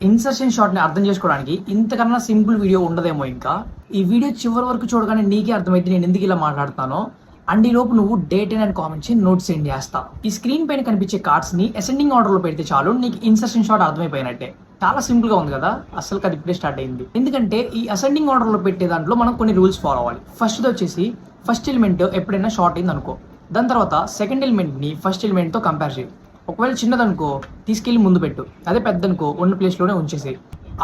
Insertion short ని అర్థం చేసుకోవడానికి ఇంతకన్నా సింపుల్ వీడియో ఉండదేమో. ఇంకా ఈ వీడియో చివరి వరకు చూడగానే నీకే అర్థమైతే నేను ఎందుకు ఇలా మాట్లాడుతానో. అండ్ ఈ లోపు నువ్వు date and comments notes send చేస్తా. ఈ స్క్రీన్ పైన కనిపించే కార్డ్స్ ని అసెండింగ్ ఆర్డర్ లో పెడితే చాలు నీకు ఇన్సర్షన్ షార్ట్ అర్థమైపోయినట్టే. చాలా సింపుల్ గా ఉంది కదా, అసలు అది ఇప్పుడే స్టార్ట్ అయింది. ఎందుకంటే ఈ అసెండింగ్ ఆర్డర్ లో పెట్టే దాంట్లో మనం కొన్ని రూల్స్ ఫాలో అవ్వాలి. ఫస్ట్ వచ్చేసి ఫస్ట్ ఎలిమెంట్ ఎప్పుడైనా షార్ట్ అయింది అనుకో, దాని తర్వాత సెకండ్ ఎలిమెంట్ ని ఫస్ట్ ఎలిమెంట్ తో కంపేర్ చేయి. ఒకవేళ చిన్నదనుకో తీసుకెళ్లి ముందు పెట్టు, అదే పెద్దనుకో ఉన్న ప్లేస్ లోనే ఉంచేసేయి.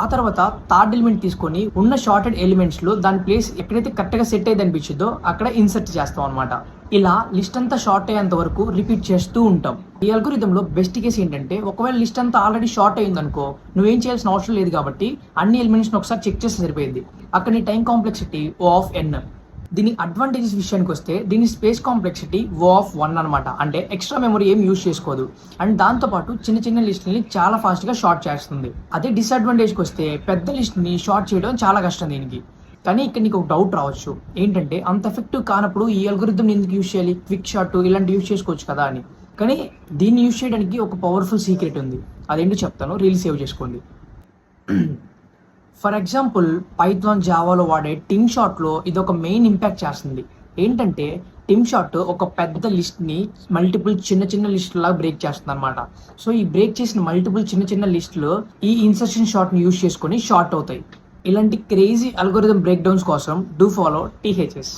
ఆ తర్వాత థర్డ్ ఎలిమెంట్ తీసుకొని ఉన్న షార్టెడ్ ఎలిమెంట్స్ లో దాని ప్లేస్ ఎక్కడైతే కరెక్ట్ గా సెట్ అయ్యి అనిపించిందో అక్కడ ఇన్సర్ట్ చేస్తాం అనమాట. ఇలా లిస్ట్ అంతా షార్ట్ అయ్యేంత వరకు రిపీట్ చేస్తూ ఉంటాం. ఈ అల్గోరిథం లో బెస్ట్ కేసు ఏంటంటే, ఒకవేళ లిస్ట్ అంతా ఆల్రెడీ షార్ట్ అయింది అనుకో, నువ్వేం చేయాల్సిన అవసరం లేదు కాబట్టి అన్ని ఎలిమెంట్స్ ఒకసారి చెక్ చేస్తే సరిపోయింది. అక్కడ నీ time complexity O of n. దీని అడ్వాంటేజెస్ విషయానికి వస్తే దీని స్పేస్ కాంప్లెక్సిటీ O of 1 అనమాట. అంటే ఎక్స్ట్రా మెమరీ ఏం యూజ్ చేసుకోదు. అండ్ దాంతోపాటు చిన్న చిన్న లిస్ట్ని చాలా ఫాస్ట్గా షార్ట్ చేస్తుంది. అదే డిసడ్వాంటేజ్కి వస్తే పెద్ద లిస్ట్ని షార్ట్ చేయడం చాలా కష్టం దీనికి. కానీ ఇక్కడ నీకు ఒక డౌట్ రావచ్చు, ఏంటంటే అంత ఎఫెక్టివ్ కానప్పుడు ఈ అల్గోరిథం ఎందుకు యూజ్ చేయాలి, క్విక్ షార్ట్ ఇలాంటి యూజ్ చేసుకోవచ్చు కదా అని. కానీ దీన్ని యూజ్ చేయడానికి ఒక పవర్ఫుల్ సీక్రెట్ ఉంది. అదేంటో చెప్తాను, రీల్ సేవ్ చేసుకోండి. ఫర్ ఎగ్జాంపుల్ పైథాన్ జావాలో వాడే టిమ్ షార్ట్లో ఇది ఒక మెయిన్ ఇంపాక్ట్ చేస్తుంది. ఏంటంటే టిమ్ షార్ట్ ఒక పెద్ద లిస్ట్ని మల్టిపుల్ చిన్న చిన్న లిస్టులా బ్రేక్ చేస్తుంది అనమాట. సో ఈ బ్రేక్ చేసిన మల్టిపుల్ చిన్న చిన్న లిస్టులు ఈ ఇన్సర్షన్ షార్ట్ని యూజ్ చేసుకొని షార్ట్ అవుతాయి. ఇలాంటి క్రేజీ అల్గోరిథం బ్రేక్ డౌన్స్ కోసం డూ ఫాలో THS.